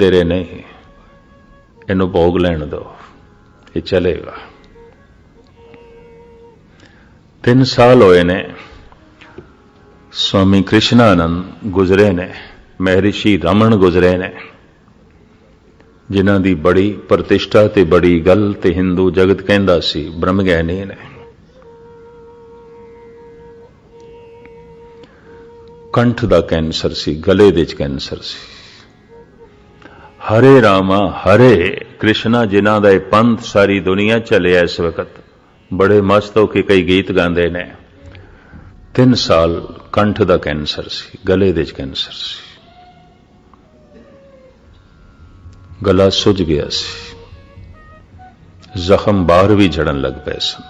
देरे नहीं, इनू भोग लैण दो, ये चलेगा। 3 साल होए ने, स्वामी कृष्णानंद गुजरे ने, महर्षि रमन गुजरे ने, जिन्हां दी बड़ी प्रतिष्ठा ते बड़ी गल ते हिंदू जगत कहंदा सी ब्रह्म ज्ञानी ने। कंठ दा कैंसर सी, गले दे च कैंसर सी। हरे रामा हरे कृष्णा जिन्हां दा पंथ सारी दुनिया चलिया इस वक्त, बड़े मस्त हो के कई गीत गांदे ने। 3 साल कंठ दा कैंसर सी, गले दे च कैंसर सी, गला सुज गया सी, जख्म बाहर भी झड़न लग पे सन।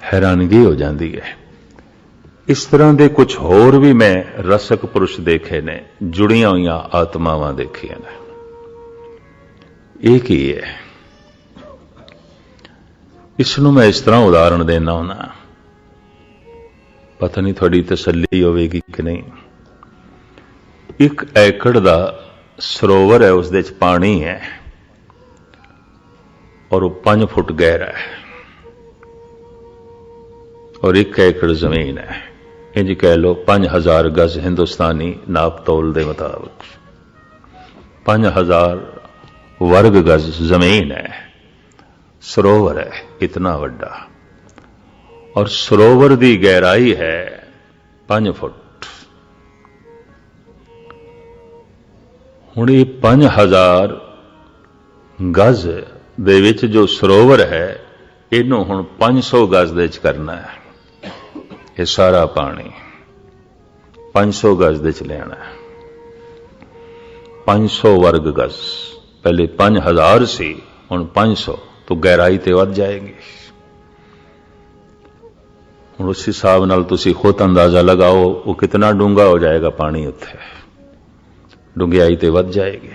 हैरानगी हो जाती है। इस तरह के कुछ होर भी मैं रसक पुरुष देखे ने, जुड़िया हुई आत्मावां देखिया ने। एक ही है, इसनों मैं इस तरह उदाहरण देना होना, पता नहीं थोड़ी तसल्ली होगी कि नहीं। 1 एकड़ का सरोवर है, उस दे च पानी है और वो 5 फुट गहरा है, और 1 एकड़ जमीन है। इंज कह लो 5000 गज हिंदुस्तानी नाप तोल के मुताबिक 5000 वर्ग गज जमीन है, सरोवर है इतना बड़ा, और सरोवर की गहराई है 5 फुट। हुण 5000 गज दे विच जो सरोवर है, इनू हुण 500 गज दे च करना है। ये सारा पानी 500 गज दे च लेना है। 500 वर्ग गज, पहले 5000 सी, हुण 500, तो गहराई ते वध जाएगी। हुण उस हिसाब नाल तुसी खुद अंदाजा लगाओ वो कितना डूंगा हो जाएगा पानी, उत्थे डुंगियाई ते वध जाएगी।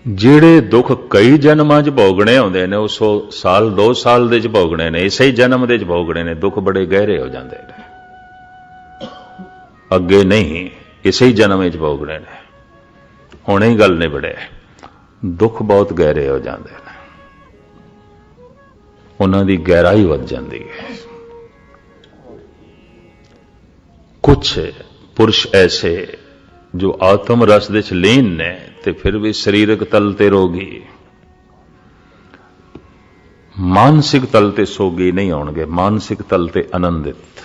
ਜਿਹੜੇ दुख कई जन्मां च भोगने आउंदे ने, 100 साल 2 साल दे च भोगने ने, इसे ही जन्म दे च भोगने ने, दुख बड़े गहरे हो जाते ने, अगे नहीं, इसे ही जन्म च भोगने ने। हुणे ही गल निबड़े, दुख बहुत गहरे हो जाते हैं, उन्हां दी गहराई वध जाती है। कुछ पुरुष ऐसे जो आत्म रस दे च लीन ने, ते फिर भी शरीरक तल ते रोगी, मानसिक तल ते सोगी नहीं होणगे, मानसिक तल ते आनंदित,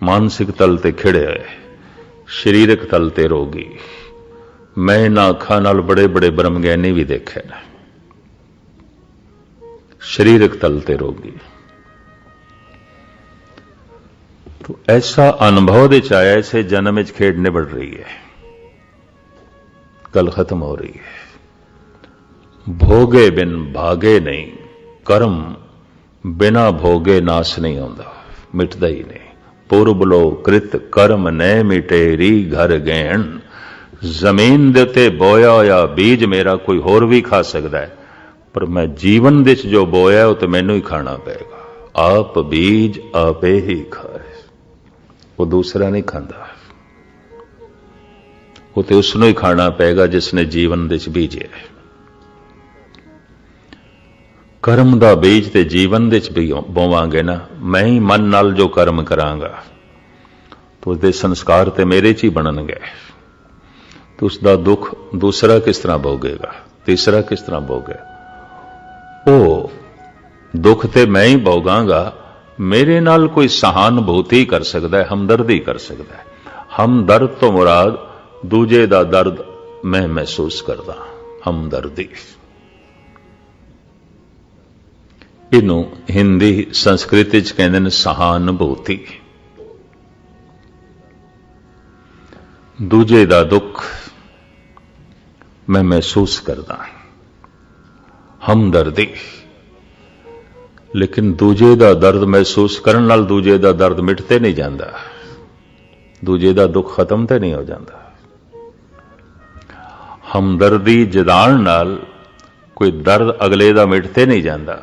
मानसिक तल ते खिड़े होए, शरीरक तल ते रोगी। मैं इन्हां अखां नाल बड़े बड़े ब्रह्म ज्ञानी भी देखे ने, शरीरक तल ते रोगी। तो ऐसा अनुभव दे आया, ऐसे जन्म च खेड निबड़ रही है, कल खत्म हो रही है। भोगे बिन भागे नहीं, कर्म बिना भोगे नाश नहीं होता, मिटदा ही नहीं। पुरबलो कृत कर्म न मिटे री घर गैण, जमीन दे उत्ते बोया होया बीज मेरा कोई होर भी खा सकता है, पर मैं जीवन दे च जो बोया वो तो मैनू ही खाना पेगा। आप बीज आपे ही खाए, वो दूसरा नहीं खाता, वो तो उसनों ही खाना पेगा जिसने जीवन दे च बीजे। कर्म दा बीज ते जीवन दे च भी बोवांगे ना, मैं ही मन नाल जो कर्म करांगा तो उसके संस्कार ते मेरे च ही बननगे, तो उसका दुख दूसरा किस तरह भोगेगा, तीसरा किस तरह भोगे। वो दुख ते मैं ही भोगांगा, मेरे नाल कोई सहानुभूति कर सकता है, हमदर्दी कर सकता है। हमदर्द तो मुराद दूजे दा दर्द मैं महसूस करदा, हमदर्दी। इनू हिंदी संस्कृति च कहंदे ने सहानुभूति। दूजे दा दुख मैं महसूस करदा, हमदर्दी। लेकिन दूजे दा दर्द महसूस करन नाल दूजे दा दर्द मिटते नहीं जाता, दूजे दा दुख खत्म ते नहीं हो जाता। हमदर्दी जताण नाल कोई दर्द अगले दा मिटते नहीं जाता,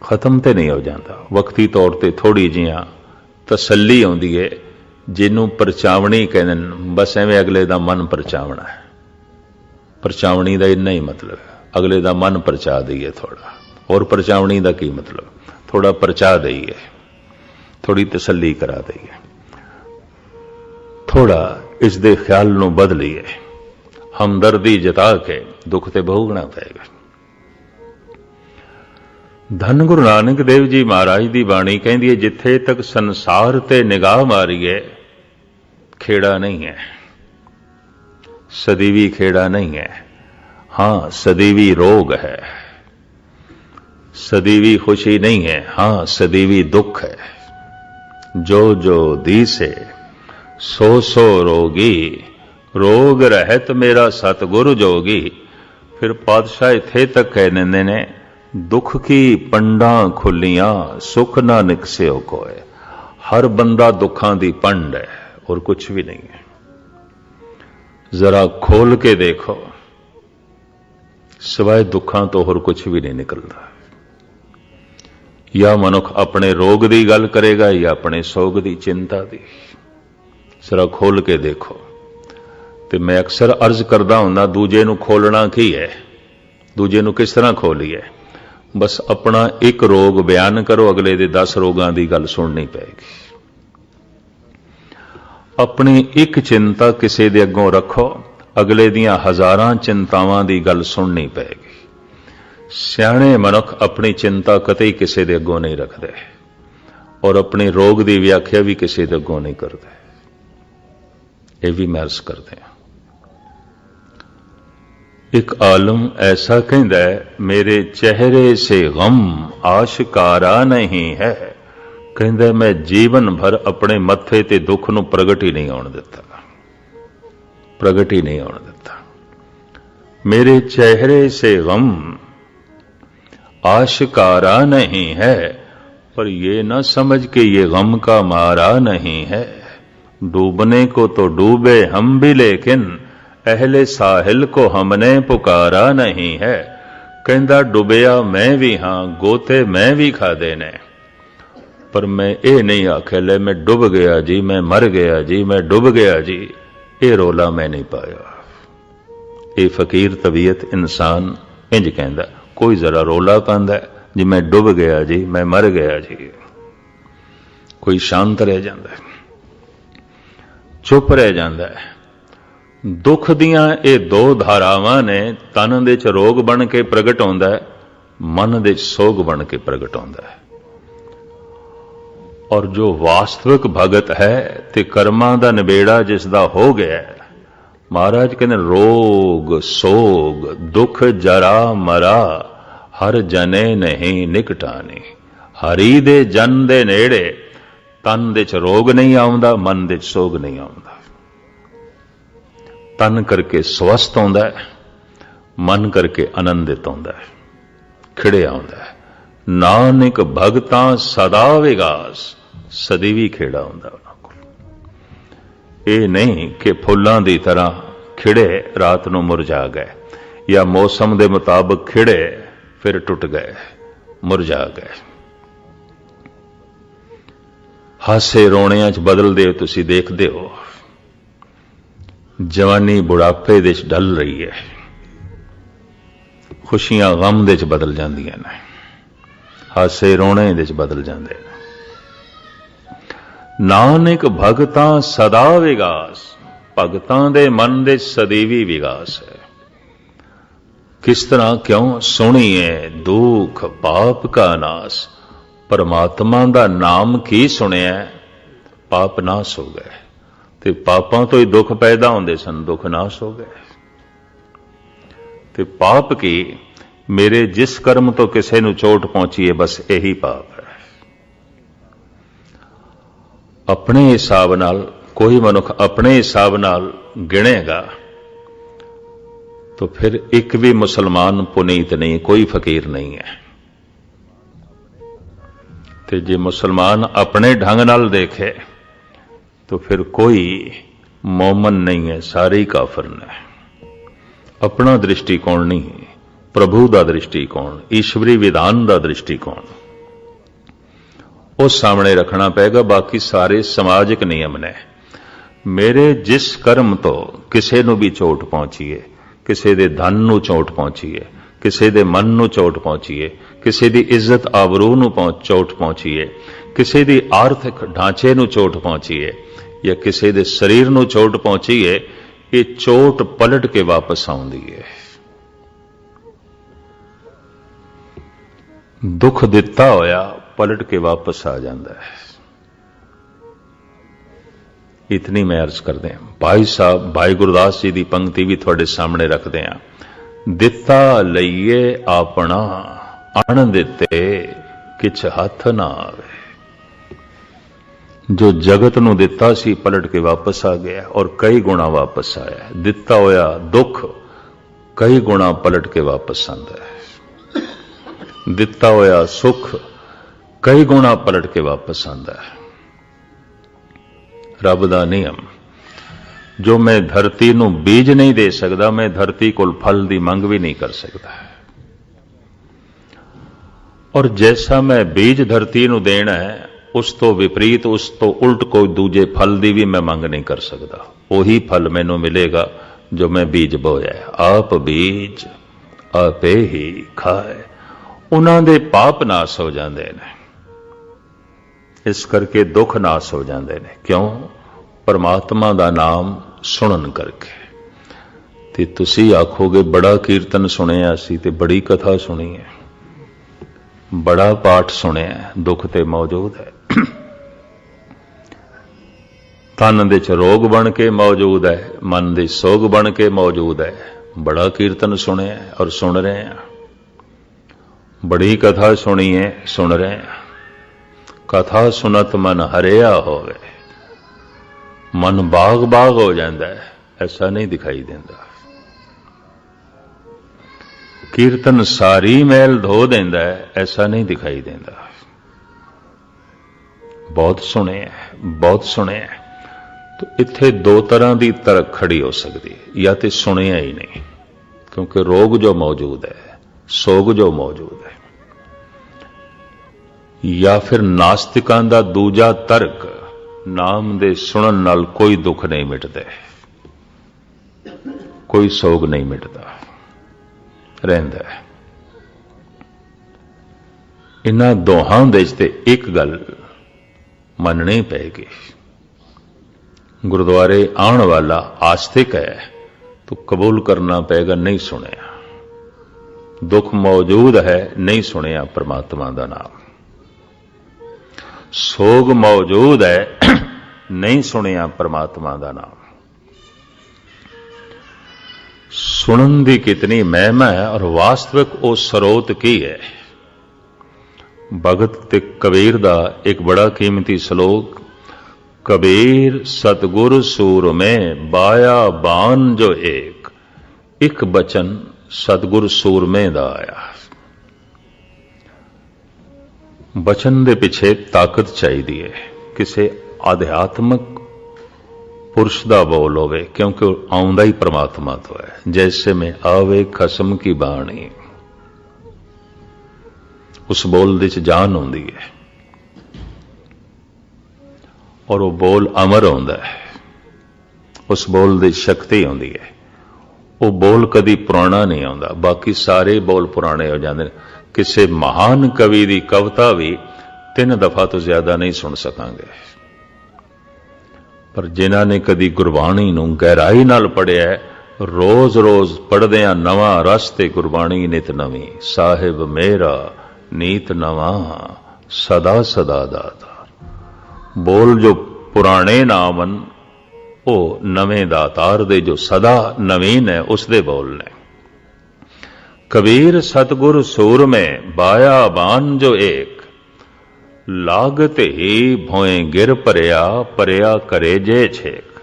खत्म ते नहीं हो जाता। वक्ती तौर ते थोड़ी जिहां तसल्ली आउंदी है ਜਿਹਨੂੰ ਪਰਚਾਵਣੀ ਕਹਿੰਦੇ ਨੇ, ਬਸ ਐਵੇਂ ਅਗਲੇ ਦਾ ਮਨ ਪਰਚਾਵਣਾ ਹੈ। ਪਰਚਾਵਣੀ ਦਾ ਇੰਨਾ ਹੀ ਮਤਲਬ ਹੈ, ਅਗਲੇ ਦਾ ਮਨ ਪਰਚਾ ਦਈਏ ਥੋੜਾ। ਹੋਰ ਪਰਚਾਵਣੀ ਦਾ ਕੀ ਮਤਲਬ? ਥੋੜਾ ਪਰਚਾ ਦਈਏ, ਥੋੜੀ ਤਸੱਲੀ ਕਰਾ ਦਈਏ, ਥੋੜਾ ਇਸ ਦੇ ਖਿਆਲ ਨੂੰ ਬਦਲੀਏ, ਹਮਦਰਦੀ ਜਤਾ ਕੇ ਦੁੱਖ ਤੇ ਭੋਗਣਾ ਪਏਗਾ। ਧੰਨ ਗੁਰੂ ਨਾਨਕ ਦੇਵ ਜੀ ਮਹਾਰਾਜ ਦੀ ਬਾਣੀ ਕਹਿੰਦੀ ਹੈ, ਜਿੱਥੇ ਤੱਕ ਸੰਸਾਰ ਤੇ ਨਿਗਾਹ ਮਾਰੀਏ ਖੇੜਾ ਨਹੀਂ ਹੈ, ਸਦੀਵੀ ਖੇੜਾ ਨਹੀਂ ਹੈ। ਹਾਂ, ਸਦੀਵੀ ਰੋਗ ਹੈ, ਸਦੀਵੀ खुशी नहीं है, हां सदीवी दुख है। जो जो दीसे सो सो रोगी, रोग रहत मेरा सतगुरु जोगी। फिर पातशाह इत्थे तक कह देंदे ने, दुख की पंडा खुलियां सुख ना निकसियो कोय। हर बंदा दुखां दी पंड है और कुछ भी नहीं है। जरा खोल के देखो, सिवाय दुखां तो होर कुछ भी नहीं निकलता। या मनुख अपने रोग की गल करेगा या अपने सोग की चिंता की। जरा खोल के देखो। तो मैं अक्सर अर्ज करता हूं, दूजे नूं खोलना की है, दूजे नूं किस तरह खोलीए? बस अपना एक रोग बयान करो, अगले दे 10 रोगां की गल सुननी पेगी। अपनी एक चिंता किसी दे अगों रखो, अगले दियां हजारां चिंतावां की गल सुननी पेगी। सियाणे मनुख अपनी चिंता कतई किसी दे अगों नहीं रखते और अपने रोग की व्याख्या भी किसी दे अगों नहीं करते। ये भी मैं अर्ज करते हैं। एक आलम ऐसा कहता है, मेरे चेहरे से गम आशकारा नहीं है। कहता मैं जीवन भर अपने मत्थे ते दुख नूं प्रगट ही नहीं आउण दिता, प्रगट ही नहीं आउण दिता। मेरे चेहरे से गम आशकारा नहीं है, पर ये न समझ के ये गम का मारा नहीं है। डूबने को तो डूबे हम भी, लेकिन अहले साहिल को हमने पुकारा नहीं है। कहता डुबिया मैं भी हां, गोते मैं भी खादे ने, पर मैं ये नहीं आखे ले मैं डुब गया जी, मैं मर गया जी, मैं डुब गया जी। ये रोला मैं नहीं पाया। ये फकीर तबीयत इंसान इंज कहता, कोई जरा रोला पांदा जी, मैं डुब गया जी, मैं मर गया जी। कोई शांत रह जाता है, चुप रह जाता है। दुख दियां ये दो धारावां ने, तन दे च रोग बन के प्रगट होंदा है, मन दे च सोग बन के प्रगट होंदा है। और जो वास्तविक भगत है ते कर्मां दा निबेड़ा जिसदा हो गया है, महाराज कहते रोग सोग दुख जरा मरा, हर जने नहीं निकटानी। हरी दे जन दे नेड़े तन दे च रोग नहीं आउंदा, मन दे च सोग नहीं आउंदा। तन करके स्वस्थ होंदा है, मन करके आनंदित होंदा है, खिड़े आउंदा है। नानक भगतां सदा विगास, सदीवी खेड़ा होंदा। ये नहीं कि फुल्लां दी तरह खिड़े रात नूं मुरझा गए, या मौसम दे मुताबिक खिड़े फिर टुट गए, मुरझा गए। हासे रोणियां च बदलदे तुसीं देखदे हो। जवानी बुढ़ापे दे च ढल रही है, खुशियां गम दे च बदल जांदियां ने, हासे रोणे दे च बदल जांदे ने। नानक भगतां सदा विगास, भगतां दे मन दे सदीवी विगास है। किस तरह? क्यों? सुनिए दुख पाप का नाश। परमात्मा दा नाम की सुनिया, पाप नाश हो गए। ते पापां तो ही दुख पैदा होंदे सन, दुख नाश हो गए। ते पाप की, मेरे जिस कर्म तो किसी नूं चोट पहुंची है, बस यही पाप है। अपने हिसाब नाल कोई मनुख अपने हिसाब नाल गिनेगा तो फिर एक भी मुसलमान पुनीत नहीं, कोई फकीर नहीं है। ते जे मुसलमान अपने ढंग नाल देखे तो फिर कोई मोमन नहीं है, सारे काफिर ने। अपना दृष्टिकोण नहीं, प्रभु का दृष्टिकोण, ईश्वरी विधान का दृष्टिकोण उस सामने रखना पेगा। बाकी सारे समाजिक नियम ने, ਮੇਰੇ ਜਿਸ ਕਰਮ ਤੋਂ ਕਿਸੇ ਨੂੰ ਵੀ ਚੋਟ ਪਹੁੰਚੀਏ, ਕਿਸੇ ਦੇ ਧਨ ਨੂੰ ਚੋਟ ਪਹੁੰਚੀਏ, ਕਿਸੇ ਦੇ ਮਨ ਨੂੰ ਚੋਟ ਪਹੁੰਚੀਏ, ਕਿਸੇ ਦੀ ਇੱਜ਼ਤ ਆਬਰੂ ਨੂੰ ਚੋਟ ਪਹੁੰਚੀਏ, ਕਿਸੇ ਦੀ ਆਰਥਿਕ ਢਾਂਚੇ ਨੂੰ ਚੋਟ ਪਹੁੰਚੀਏ ਜਾਂ ਕਿਸੇ ਦੇ ਸਰੀਰ ਨੂੰ ਚੋਟ ਪਹੁੰਚੀਏ, ਇਹ ਚੋਟ ਪਲਟ ਕੇ ਵਾਪਸ ਆਉਂਦੀ ਹੈ। ਦੁੱਖ ਦਿੱਤਾ ਹੋਇਆ ਪਲਟ ਕੇ ਵਾਪਸ ਆ ਜਾਂਦਾ ਹੈ। ਇਤਨੀ ਮੈਂ ਅਰਜ਼ ਕਰਦੇ ਹਾਂ। ਭਾਈ ਸਾਹਿਬ ਭਾਈ ਗੁਰਦਾਸ ਜੀ ਦੀ ਪੰਕਤੀ ਵੀ ਤੁਹਾਡੇ ਸਾਹਮਣੇ ਰੱਖਦੇ ਹਾਂ। ਦਿੱਤਾ ਲਈਏ ਆਪਣਾ, ਅਣ ਦਿੱਤੇ ਕਿਛ ਹੱਥ ਨਾ ਆਵੇ। ਜੋ ਜਗਤ ਨੂੰ ਦਿੱਤਾ ਸੀ ਪਲਟ ਕੇ ਵਾਪਸ ਆ ਗਿਆ ਔਰ ਕਈ ਗੁਣਾ ਵਾਪਸ ਆਇਆ। ਦਿੱਤਾ ਹੋਇਆ ਦੁੱਖ ਕਈ ਗੁਣਾ ਪਲਟ ਕੇ ਵਾਪਸ ਆਉਂਦਾ ਹੈ। ਦਿੱਤਾ ਹੋਇਆ ਸੁੱਖ ਕਈ ਗੁਣਾ ਪਲਟ ਕੇ ਵਾਪਸ ਆਉਂਦਾ ਹੈ। ਰੱਬ ਦਾ ਨਿਯਮ, ਜੋ ਮੈਂ ਧਰਤੀ ਨੂੰ ਬੀਜ ਨਹੀਂ ਦੇ ਸਕਦਾ, ਮੈਂ ਧਰਤੀ ਕੋਲ ਫਲ ਦੀ ਮੰਗ ਵੀ ਨਹੀਂ ਕਰ ਸਕਦਾ। ਔਰ ਜੈਸਾ ਮੈਂ ਬੀਜ ਧਰਤੀ ਨੂੰ ਦੇਣਾ ਹੈ, ਉਸ ਤੋਂ ਵਿਪਰੀਤ, ਉਸ ਤੋਂ ਉਲਟ ਕੋਈ ਦੂਜੇ ਫਲ ਦੀ ਵੀ ਮੈਂ ਮੰਗ ਨਹੀਂ ਕਰ ਸਕਦਾ। ਉਹੀ ਫਲ ਮੈਨੂੰ ਮਿਲੇਗਾ ਜੋ ਮੈਂ ਬੀਜ ਬੋਇਆ। ਆਪ ਬੀਜ ਆਪੇ ਹੀ ਖਾਏ। ਉਹਨਾਂ ਦੇ ਪਾਪ ਨਾਸ ਹੋ ਜਾਂਦੇ ਨੇ, ਇਸ ਕਰਕੇ ਦੁੱਖ ਨਾਸ ਹੋ ਜਾਂਦੇ ਨੇ। ਕਿਉਂ? ਪਰਮਾਤਮਾ ਦਾ ਨਾਮ ਸੁਣਨ ਕਰਕੇ। ਤੇ ਤੁਸੀਂ ਆਖੋਗੇ ਬੜਾ ਕੀਰਤਨ ਸੁਣਿਆ ਸੀ ਤੇ ਬੜੀ ਕਥਾ ਸੁਣੀ ਹੈ, ਬੜਾ ਪਾਠ ਸੁਣਿਆ, ਦੁੱਖ ਤੇ ਮੌਜੂਦ ਹੈ। ਤਨ ਦੇ ਚ ਰੋਗ ਬਣ ਕੇ ਮੌਜੂਦ ਹੈ, ਮਨ ਦੇ ਸੋਗ ਬਣ ਕੇ ਮੌਜੂਦ ਹੈ। ਬੜਾ ਕੀਰਤਨ ਸੁਣਿਆ ਔਰ ਸੁਣ ਰਹੇ ਹਾਂ, ਬੜੀ ਕਥਾ ਸੁਣੀ ਹੈ, ਸੁਣ ਰਹੇ ਹਾਂ। ਕਥਾ ਸੁਨਤ ਮਨ ਹਰਿਆ ਹੋਵੇ, ਮਨ ਬਾਗ ਬਾਗ ਹੋ ਜਾਂਦਾ ਹੈ, ਐਸਾ ਨਹੀਂ ਦਿਖਾਈ ਦਿੰਦਾ। ਕੀਰਤਨ ਸਾਰੀ ਮੈਲ ਧੋ ਦਿੰਦਾ ਹੈ, ਐਸਾ ਨਹੀਂ ਦਿਖਾਈ ਦਿੰਦਾ। ਬਹੁਤ ਸੁਣਿਆ, ਬਹੁਤ ਸੁਣਿਆ। ਤਾਂ ਇੱਥੇ ਦੋ ਤਰ੍ਹਾਂ ਦੀ ਤਰਕ ਖੜੀ ਹੋ ਸਕਦੀ ਹੈ। ਜਾਂ ਤੇ ਸੁਣਿਆ ਹੀ ਨਹੀਂ, ਕਿਉਂਕਿ ਰੋਗ ਜੋ ਮੌਜੂਦ ਹੈ, ਸੋਗ ਜੋ ਮੌਜੂਦ ਹੈ। ਜਾਂ ਫਿਰ ਨਾਸਤਿਕਾਂ ਦਾ ਦੂਜਾ ਤਰਕ, ਨਾਮ ਦੇ ਸੁਣਨ ਨਾਲ ਕੋਈ ਦੁੱਖ ਨਹੀਂ ਮਿਟਦੇ, ਕੋਈ ਸੋਗ ਨਹੀਂ ਮਿਟਦਾ, ਰਹਿੰਦਾ ਹੈ। ਇਹਨਾਂ ਦੋਹਾਂ ਦੇ ਤੇ ਇੱਕ ਗੱਲ ਮੰਨਣੀ ਪਏਗੀ। ਗੁਰਦੁਆਰੇ ਆਉਣ ਵਾਲਾ ਆਸਤਿਕ ਹੈ ਤਾਂ ਕਬੂਲ ਕਰਨਾ ਪਏਗਾ, ਨਹੀਂ ਸੁਣਿਆ। ਦੁੱਖ ਮੌਜੂਦ ਹੈ, ਨਹੀਂ ਸੁਣਿਆ ਪਰਮਾਤਮਾ ਦਾ ਨਾਮ। ਸੋਗ ਮੌਜੂਦ ਹੈ, ਨਹੀਂ ਸੁਣਿਆ ਪਰਮਾਤਮਾ ਦਾ ਨਾਮ। ਸੁਣਨ ਦੀ ਕਿਤਨੀ ਮਹਿਮਾ ਹੈ ਔਰ ਵਾਸਤਵਿਕ ਉਹ ਸਰੋਤ ਕੀ ਹੈ। ਭਗਤ ਤੇ ਕਬੀਰ ਦਾ ਇੱਕ ਬੜਾ ਕੀਮਤੀ ਸ਼ਲੋਕ, ਕਬੀਰ ਸਤਗੁਰ ਸੂਰ ਮੈਂ ਬਾਇਆ ਬਾਨ ਜੋ ਇੱਕ ਬਚਨ ਸਤਗੁਰ ਸੂਰਮੇ ਦਾ ਆਇਆ। ਬਚਨ ਦੇ ਪਿੱਛੇ ਤਾਕਤ ਚਾਹੀਦੀ ਹੈ। ਕਿਸੇ ਆਧਿਆਤਮਕ ਪੁਰਸ਼ ਦਾ ਬੋਲ ਹੋਵੇ, ਕਿਉਂਕਿ ਉਹ ਆਉਂਦਾ ਹੀ ਪਰਮਾਤਮਾ ਤੋਂ ਹੈ। ਜੈਸੇ ਮੈਂ ਆਵੇ ਖਸਮ ਕੀ ਬਾਣੀ, ਉਸ ਬੋਲ ਦੇ ਚ ਜਾਨ ਹੁੰਦੀ ਹੈ ਔਰ ਉਹ ਬੋਲ ਅਮਰ ਹੁੰਦਾ ਹੈ। ਉਸ ਬੋਲ ਦੀ ਸ਼ਕਤੀ ਹੁੰਦੀ ਹੈ। ਉਹ ਬੋਲ ਕਦੀ ਪੁਰਾਣਾ ਨਹੀਂ ਆਉਂਦਾ। ਬਾਕੀ ਸਾਰੇ ਬੋਲ ਪੁਰਾਣੇ ਹੋ ਜਾਂਦੇ ਨੇ। ਕਿਸੇ ਮਹਾਨ ਕਵੀ ਦੀ ਕਵਿਤਾ ਵੀ 3 ਦਫਾ ਤੋਂ ਜ਼ਿਆਦਾ ਨਹੀਂ ਸੁਣ ਸਕਾਂਗੇ, ਪਰ ਜਿਨ੍ਹਾਂ ਨੇ ਕਦੀ ਗੁਰਬਾਣੀ ਨੂੰ ਗਹਿਰਾਈ ਨਾਲ ਪੜ੍ਹਿਆ, ਰੋਜ਼-ਰੋਜ਼ ਪੜ੍ਹਦਿਆਂ ਨਵਾਂ ਰਸ ਤੇ ਗੁਰਬਾਣੀ ਨਿਤ ਨਵੀਂ। ਸਾਹਿਬ ਮੇਰਾ ਨੀਤ ਨਵਾਂ ਸਦਾ ਸਦਾ ਦਾਤਾ। ਬੋਲ ਜੋ ਪੁਰਾਣੇ ਨਾਮਨ, ਉਹ ਨਵੇਂ ਦਾਤਾਰ ਦੇ ਜੋ ਸਦਾ ਨਵੀਨ ਹੈ, ਉਸ ਦੇ ਬੋਲ ਨੇ। ਕਬੀਰ ਸਤਗੁਰ ਸੂਰਮੇ ਬਾਇਆ ਬਾਨ ਜੋ ਏਕ, ਲਾਗਤ ਹੀ ਭੋਏ ਗਿਰ ਭਰਿਆ, ਭਰਿਆ ਕਰੇ ਜੇ ਛੇਕ।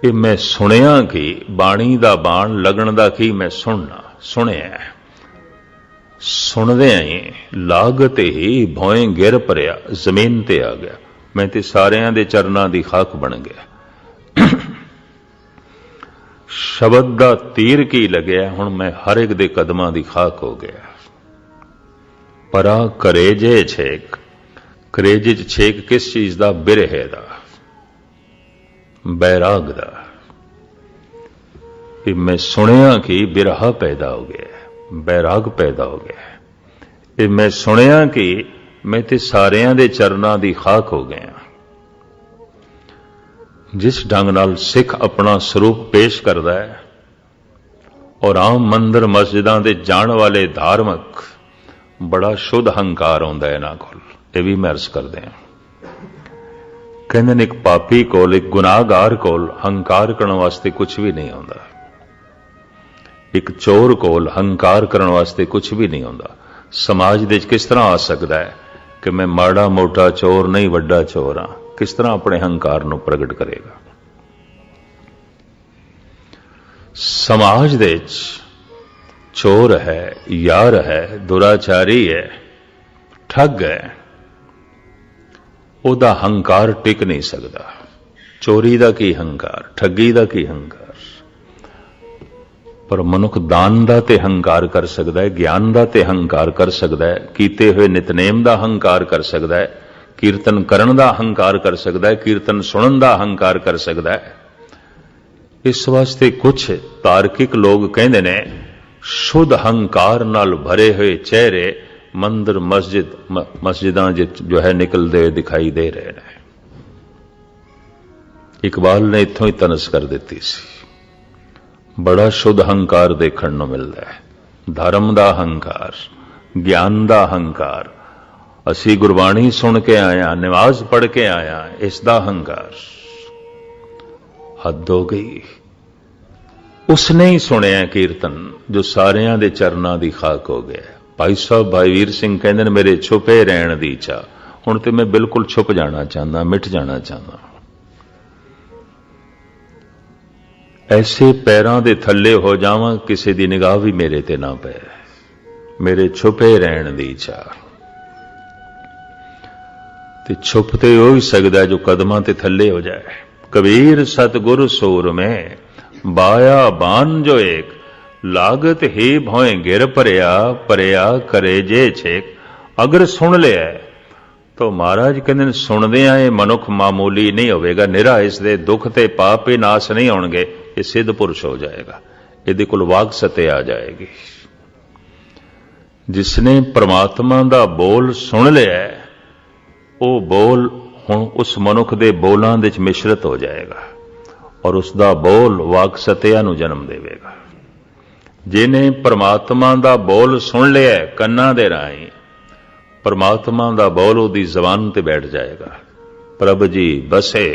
ਇਹ ਮੈਂ ਸੁਣਿਆ ਕਿ ਬਾਣੀ ਦਾ ਬਾਣ ਲੱਗਣ ਦਾ ਕੀ ਮੈਂ ਸੁਣਿਆ। ਸੁਣਦਿਆਂ ਹੀ ਲਾਗਤ ਹੀ ਭੋਏ ਗਿਰ ਭਰਿਆ, ਜ਼ਮੀਨ ਤੇ ਆ ਗਿਆ। ਮੈਂ ਤੇ ਸਾਰਿਆਂ ਦੇ ਚਰਨਾਂ ਦੀ ਖਾਕ ਬਣ ਗਿਆ। ਸ਼ਬਦ ਦਾ ਤੀਰ ਕੀ ਲੱਗਿਆ, ਹੁਣ ਮੈਂ ਹਰ ਇੱਕ ਦੇ ਕਦਮਾਂ ਦੀ ਖਾਕ ਹੋ ਗਿਆ। ਪਰਾ ਕਰੇਜੇ ਛੇਕ, ਕਰੇਜੇ ਚ ਛੇਕ ਕਿਸ ਚੀਜ਼ ਦਾ? ਬਿਰਹੇ ਦਾ। बैराग दा। कि मैं सुनिया कि बिरहा पैदा हो गया, बैराग पैदा हो गया। कि मैं सुनिया कि मैं ते सारियां दे चरनां दी खाक हो गया। जिस ढंग नाल सिख अपना स्वरूप पेश करता है और आम मंदिर मस्जिदां दे जाण वाले धार्मिक बड़ा शुद्ध हंकार आउंदा है इन्हां कोल, ये भी मैं अर्ज करदे हां। कहंदे ने एक पापी कोल, एक गुनाहगार कोल हंकार करन वास्ते कुछ भी नहीं आउंदा। एक चोर कोल हंकार करन वास्ते कुछ भी नहीं आउंदा। समाज दे किस तरह आ सकदा है कि मैं माड़ा मोटा चोर नहीं वड्डा चोर हां, किस तरह अपने हंकार नूं प्रगट करेगा। समाज दे चोर है, यार है, दुराचारी है, ठग है, ओदा हंकार टिक नहीं सकता। चोरी दा की हंकार, ठगी दा की हंकार। पर मनुख दान दा ते हंकार कर सकता है, ज्ञान दा ते हंकार कर सकता है, कीते हुए नितनेम दा हंकार कर सकता है, कीर्तन करन दा हंकार कर सकता है, कीर्तन सुनन दा हंकार कर सकता है। इस वास्ते कुछ तार्किक लोग कहते ने शुद्ध हंकार नाल भरे हुए चेहरे मंदिर मस्जिदां जो है निकलते हुए दिखाई दे रहे हैं। इकबाल ने इत्थों ही तनस कर दी सी। बड़ा शुद्ध हंकार देखण नूं मिलदा है, धर्म दा हंकार, ज्ञान दा हंकार। असी गुरबाणी सुन के आया, नमाज पढ़ के आया, इसदा हंकार। हद हो गई। उसने ही सुनिया कीर्तन जो सारियां दे चरनां दी खाक हो गया। भाई साहब भाई वीर सिंह कहंदे ने मेरे छुपे रहण दी इच्छा, हुण ते मैं बिल्कुल छुप जाना चाहता, मिट जाना चाहता। ऐसे पैरां दे थल्ले हो जावां किसी दी निगाह भी मेरे ते ना पै, मेरे छुपे रहण दी इच्छा। ते छुप ते हो ही सकदा जो कदमां ते थल्ले हो जाए। कबीर सतगुर सूर में बाया बान जो एक, लागत ही भौए गिर परया, परया करे जे छेक। अगर सुन लिया तो महाराज कहते सुनदियां ये मनुख मामूली नहीं होवेगा, निरा इसदे दुख ते पाप ही नाश नहीं होणगे, ये सिद्ध पुरुष हो जाएगा, इहदे कोल वाग सते आ जाएगी। जिसने परमात्मा दा बोल सुन लिया वो बोल हुण उस मनुख दे बोलां दे विच मिश्रित हो जाएगा और उसका बोल वाक सत्या नूं जन्म देवेगा। जिन्हें परमात्मा दा बोल सुन लिया कन्नां दे राहीं, परमात्मा दा बोल उहदी ज़बान ते बैठ जाएगा। प्रभ जी बसे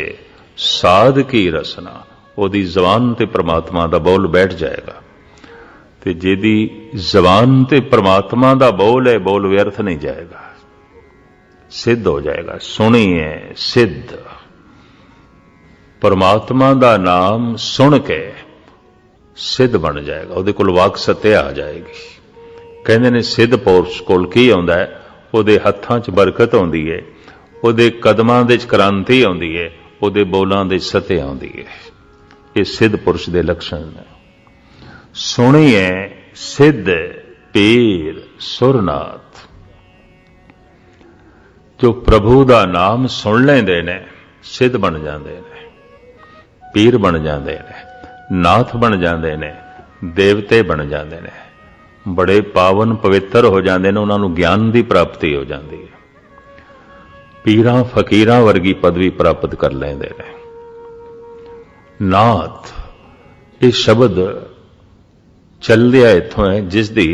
साध की रसना, उहदी ज़बान ते परमात्मा दा बोल बैठ जाएगा। ते जिहदी ज़बान ते परमात्मा दा बोल है, बोल व्यर्थ नहीं जाएगा, सिद्ध हो जाएगा। सुनिए सिद्ध परमात्मा दा नाम सुन के सिद्ध बन जाएगा, उहदे कोल वाक सत्या आ जाएगी। कहंदे ने सिद्ध पुरुष कोल की आउंदा है, उहदे हत्थां 'च बरकत आउंदी है, उहदे कदमां दे 'च क्रांति आउंदी है, उहदे बोलां दे सत्य आउंदी है। ये सिद्ध पुरुष दे लक्षण ने। सुनिए सिद्ध पीर सुरनाथ, जो प्रभु दा नाम सुन लेंदे ने सिद्ध बन जांदे ने, पीर बन जाते हैं, नाथ बन जाते हैं, देवते बन जाते हैं, बड़े पावन पवित्र हो जाते हैं, उन्होंने ज्ञान की प्राप्ति हो जाती है, पीरां फकीरां वर्गी पदवी प्राप्त कर लेंदे ने। नाथ ये शब्द चलिया इत्थों है, जिसदी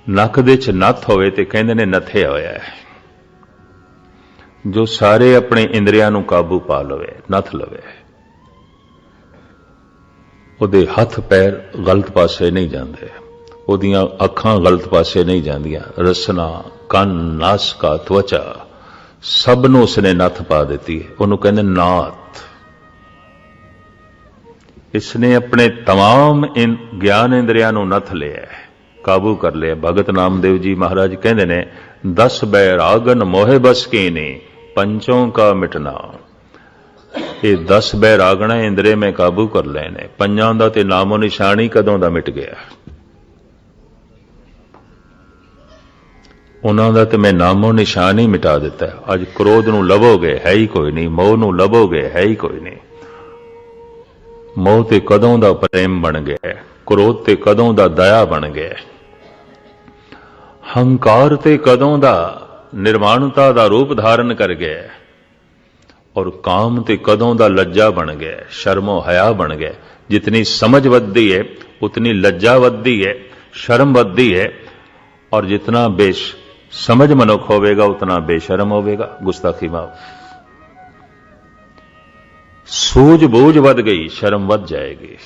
नक दे च नथ होवे ते कहंदे ने नथया होया है। जो सारे अपने इंद्रियां नूं काबू पा लवे, नथ लवे, ਉਹਦੇ हथ पैर गलत पासे नहीं जाते, ਉਹਦੀਆਂ ਅੱਖਾਂ गलत पासे नहीं ਜਾਂਦੀਆਂ, रसना ਕੰਨ नासका त्वचा सब ਨੂੰ ਉਸਨੇ ਨੱਥ ਪਾ ਦਿੱਤੀ ਹੈ। ਉਹਨੂੰ ਕਹਿੰਦੇ नाथ। इसने अपने तमाम ज्ञान इंद्रियां ਨੂੰ नथ लिया, काबू कर लिया। भगत नामदेव जी महाराज कहते ने 10 बैरागन मोहे बस की नहीं, पंचों का मिटना। ये 10 बैरागना इंद्रे में काबू कर लेने, पंजां दा ते नामो निशानी कदों दा मिट गया। उन्हां दा ते मैं नामो निशान ही मिटा दिता है। अज क्रोध नूं लभोगे है ही कोई नहीं, मोह नूं लभोगे है ही कोई नहीं। मोह ते कदों दा प्रेम बन गया, क्रोध ते कदों दा दया बन गया, हंकार ते कदों दा निर्माणता दा रूप धारण कर गया, और काम ते कदों दा लज्जा बन गया, शर्मो हया बन गया। जितनी समझ बढ़ती है उतनी लज्जा बढ़ती है, शर्म बढ़ती है, और जितना समझ मनुख होवेगा उतना बेशर्म होवेगा। गुस्ताखी माफ, सूझबूझ वध गई, शर्म वध जाएगी,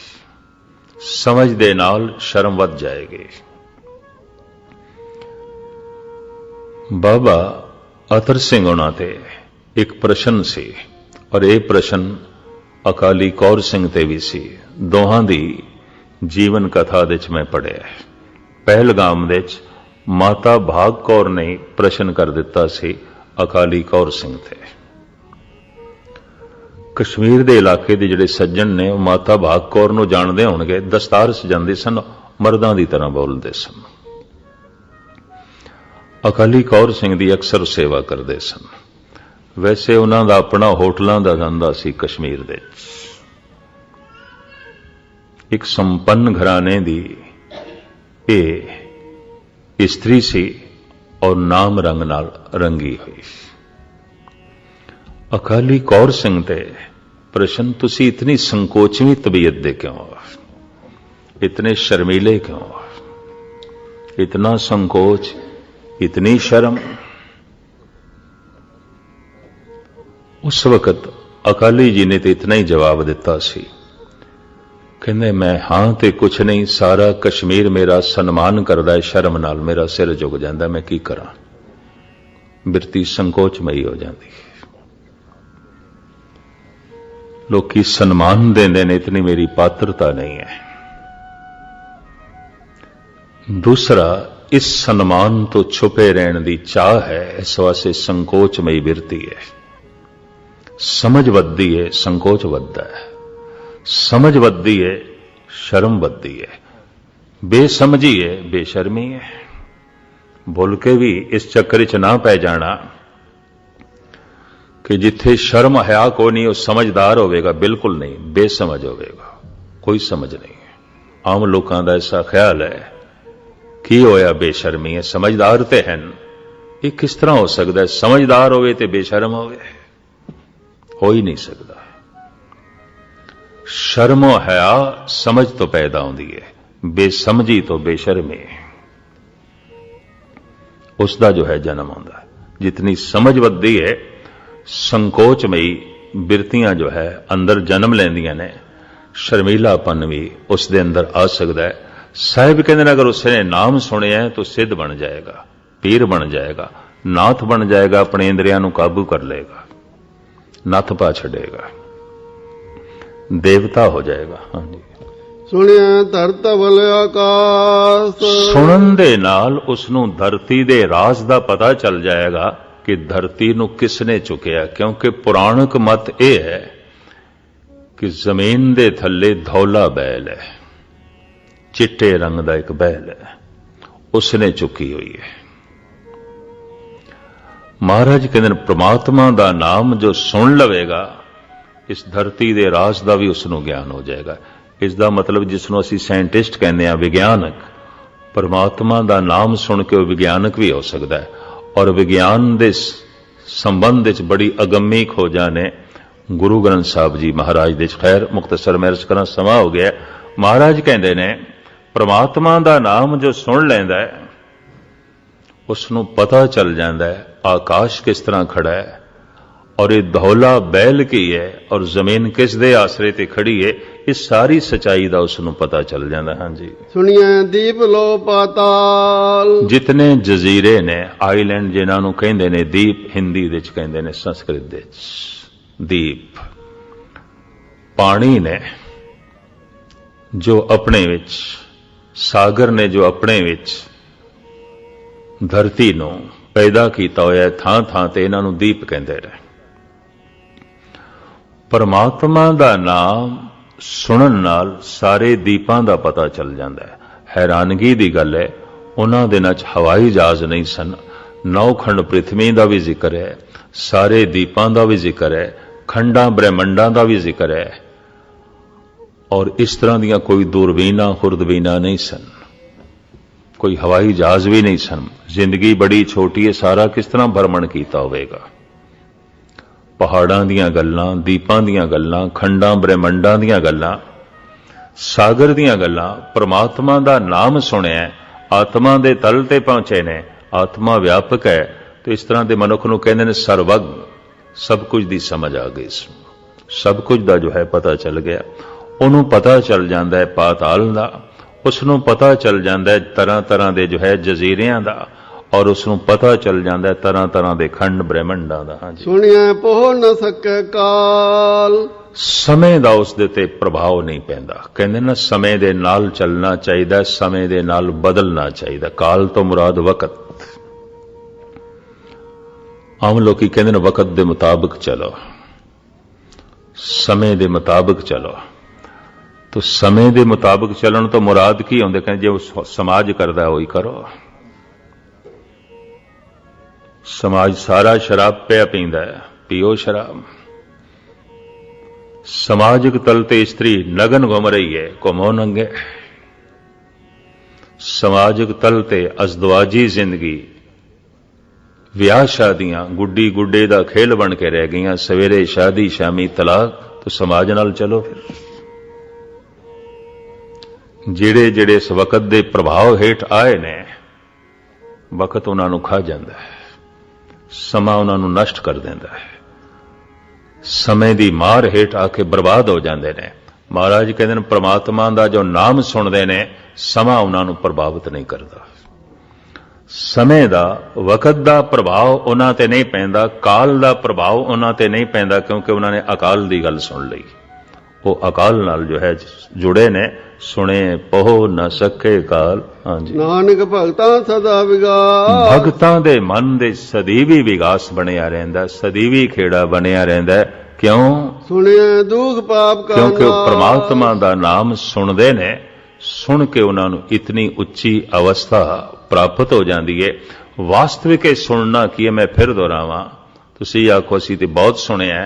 समझ दे नाल शर्म वध जाएगी। बाबा अतर सिंह होना ते एक प्रश्न सी, और यह प्रश्न अकाली कौर सिंह ते भी सी। दोहां दी जीवन कथा दे च मैं पढ़िया। पहलगाम दे च माता भाग कौर ने प्रश्न कर दिता सी अकाली कौर सिंह ते। कश्मीर दे इलाके दे जिहड़े सज्जन ने माता भाग कौर नूं जाणदे होणगे, दस्तार सजांदे सन, मर्दां दी तरह बोलदे सन। अकाली कौर सिंह दी अक्सर सेवा करदे सन। वैसे उन्हां दा अपना होटलां दा धंधा सी कश्मीर दे। एक संपन्न घराने दी ये स्त्री सी, और नाम रंग नाल रंगी हुई। अकाली कौर सिंह ते प्रश्न, तुसी इतनी संकोचवी तबीयत दे क्यों, इतने शर्मीले क्यों, इतना संकोच, इतनी शर्म। उस वक्त अकाली जी ने तो इतना ही जवाब दिता सी, कहंदे मैं हां ते कुछ नहीं, सारा कश्मीर मेरा सन्मान करदा है, शर्म नाल मेरा सिर झुक जांदा, मैं की करा। बिरती संकोचमई हो जाती। लोकी सन्मान देंदे ने, इतनी मेरी पात्रता नहीं है। दूसरा, इस सन्मान तो छुपे रहने की चाह है, इस वास्ते संकोचमई बिरती है। समझ वधदी है, संकोच वधदा है, समझ वधदी है, शर्म वधदी है, बेसमझी है, बेशर्मी है। भुल के भी इस चक्कर च ना पै जाना कि जिथे शर्म हया को नहीं, वो समझदार होवेगा, बिल्कुल नहीं, बेसमझ होवेगा, कोई समझ नहीं है। आम लोगों का ऐसा ख्याल है की होया बेशर्मी है, समझदार ते हैं। ये किस तरह हो सकता है, समझदार होवे ते बेशर्म होवे? हो ही नहीं सकता। शर्म हया समझ तो पैदा होती है, बेसमझी तो बेशर्मी उसका जो है जन्म होता है। जितनी समझ वधदी है, संकोचमई बिरतियां जो है अंदर जन्म लेंदियां ने, शर्मीलापन भी उस दे अंदर आ सकता है। साहिब कहते अगर उसने नाम सुनिया है तो सिद्ध बन जाएगा, पीर बन जाएगा, नाथ बन जाएगा, अपने इंद्रियां नूं काबू कर लेगा, नथ पा छड़ेगा, देवता हो जाएगा। हाँ जी। सुनिया धरत वल आकाश, सुनन दे नाल उसनू धरती दे राज दा पता चल जाएगा कि धरती नू किसने चुकिया। क्योंकि पुराणक मत यह है कि जमीन दे थल्ले धौला बैल है, चिट्टे रंग दा एक बैल है, उसने चुकी हुई है। महाराज कहते परमात्मा दा नाम जो सुन लवेगा, इस धरती दे राज दा भी उसनू ज्ञान हो जाएगा। इसका मतलब जिसनों असी साइंटिस्ट कहने हैं, विज्ञानक, परमात्मा दा नाम सुन के विज्ञानक भी हो सकता है। और विज्ञान दे संबंध विच बड़ी अगम्मी खोजा ने गुरु ग्रंथ साहब जी महाराज दे खैर मुख्तसर में अर्ज करना समा हो गया। महाराज कहते ने परमात्मा दा नाम जो सुन लैंदा है, उसनू पता चल जाता है आकाश किस तरह खड़ा है, और ये धौला बैल की है, और जमीन किस दे आसरे ते खड़ी है। इस सारी सच्चाई का उसनू पता चल जाता है। हाँ जी। सुनिए दीप लो पाताल, जितने जजीरे ने, आईलैंड जिन्होंने कहते ने दीप, हिंदी दे कहते ने, संस्कृत दे दीप, पानी ने जो अपने विच, सागर ने जो अपने विच धरती नू पैदा किया होया, थां थां ते इन्हां नू दीप कहते रहे। परमात्मा दा नाम सुनन नाल सारे दीपां दा पता चल जाता है। हैरानगी दी गल है, उन्हां दिनां च हवाई जहाज नहीं सन, 9 खंड पृथ्वी दा भी जिक्र है, सारे दीपां दा भी जिक्र है, खंडां ब्रह्मंडां दा भी जिक्र है, और इस तरह ਦੀਆਂ कोई दूरबीना खुरदबीना नहीं सन, कोई हवाई जहाज भी नहीं सन। जिंदगी बड़ी छोटी है, सारा किस तरह भ्रमण किया होगा। पहाड़ां दीयां गल्लां, दीपां दीयां गल्लां, खंडां ब्रह्मंडां दीयां गल्लां, सागर दीयां गल्लां, परमात्मा दा नाम सुनिया, आत्मा दे तल ते पहुंचे ने, आत्मा व्यापक है। तो इस तरह के मनुख नूं कहंदे ने सर्वज्ञ, सब कुछ दी समझ आ गई, सब कुछ दा जो है पता चल गया। उन्हों पता चल जाता है पाताल दा, उसनों पता चल जाता है तरह तरह के जो है जजीरियां दा, और उसनों पता चल जाता है तरह तरह के खंड ब्रह्मंडां दा। हाँ जी, सुनिया पोह न सके काल, समय का उस दे ते प्रभाव नहीं पैंदा। कहंदे ना समय दे नाल चलना चाहिए, समय दे नाल बदलना चाहिए। काल तो मुराद वक़्त। आम लोग कहते हैं वक़्त दे मुताबिक चलो, समय दे मुताबिक चलो। तो समय दे मुताबिक चलन तो मुराद की होंदे, कहते जो समाज करता है वही करो। समाज सारा शराब पिया पींदा है, पियो शराब। समाजिक तल ते स्त्री नगन घूम रही है, घूमो नंगे। समाजिक तल ते अजदवाजी जिंदगी, विआह शादियां गुड्डी गुड्डे दा खेल बन के रह गई। सवेरे शादी शामी तलाक। तो समाज नाल चलो फिर। ਜਿਹੜੇ ਜਿਹੜੇ इस वक़्त के प्रभाव हेठ आए ने, वक़्त उन्होंने खा जाता है, समा उन्होंने नष्ट कर देता है, समय की मार हेठ आके बर्बाद हो जाते हैं। महाराज कहते हैं परमात्मा का जो नाम सुनते हैं, समा उन्होंने प्रभावित नहीं करता। समय का वक़्त का प्रभाव उन्होंने ते नहीं पैंदा, काल का प्रभाव उन्होंने ते नहीं पैंदा, क्योंकि उन्होंने अकाल की गल सुन ली। वो अकाल नाल जो है जुड़े ने। सुने पोह न सके काल। हाँ जी, नानक भगतां सदा विगास, भगतां दे मन दे सदीवी विगास बनिया रहिंदा, सदीवी खेड़ा बनिया रहिंदा। क्यों? सुनिए दुख पाप का, क्योंकि परमात्मा दा नाम सुनदे ने, सुन के उन्होंने इतनी उच्ची अवस्था प्राप्त हो जाती है। वास्तविक सुनना की है, मैं फिर दोहरावां, तुसीं आखो असीं ते बहुत सुनिया,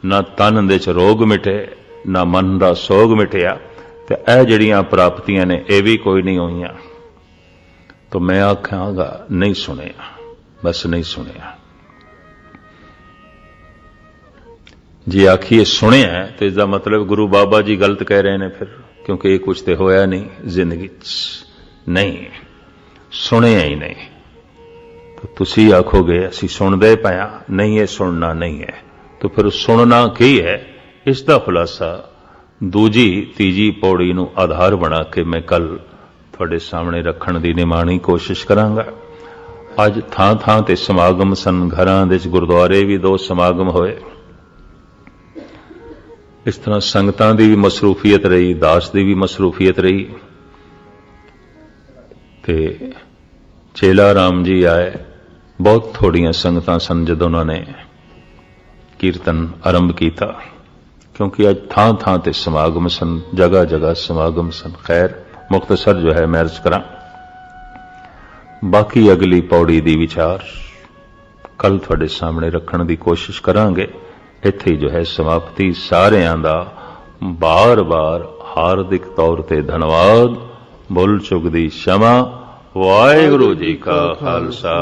ना तन दे च रोग मिटे, ना मन दा सोग मिटिया, ते ਇਹ ਜਿਹੜੀਆਂ ਪ੍ਰਾਪਤੀਆਂ ਨੇ ਇਹ ਵੀ ਕੋਈ नहीं ਹੋਈਆਂ। तो मैं आखांगा नहीं सुनिया, बस नहीं सुनिया। जी आखिए सुनिया है तो इसका मतलब गुरु बाबा जी गलत कह रहे हैं फिर, क्योंकि ये कुछ तो होया नहीं जिंदगी नहीं, सुनिया ही नहीं। तो तुसी आखोगे असी सुनदे पाया, नहीं ये सुनना नहीं है। तो फिर सुनना की है, इसका खुलासा दूजी तीजी पौड़ी नूं आधार बना के मैं कल थोड़े सामने रखण दी निमाणी कोशिश करांगा। अज थां थां ते समागम सन, घरां दे गुरुद्वारे भी 2 समागम होए। इस तरह संगतां दी भी मसरूफियत रही, दास दी भी मसरूफियत रही। ते चेला राम जी आए, बहुत थोड़ियां संगतां सन जदों उन्होंने कीर्तन आरंभ किया, क्योंकि अज थां थां ते समागम सन, जगह जगह समागम सन। खैर मुख्तसर जो है मैं अर्ज करा, बाकी अगली पौड़ी दी विचार कल थोड़े सामने रखने की कोशिश करांगे। इत्थे जो है समाप्ति। सारियां दा बार बार हार्दिक तौर ते धन्यवाद, भुल चुक दी क्षमा। वाहिगुरू जी का खालसा।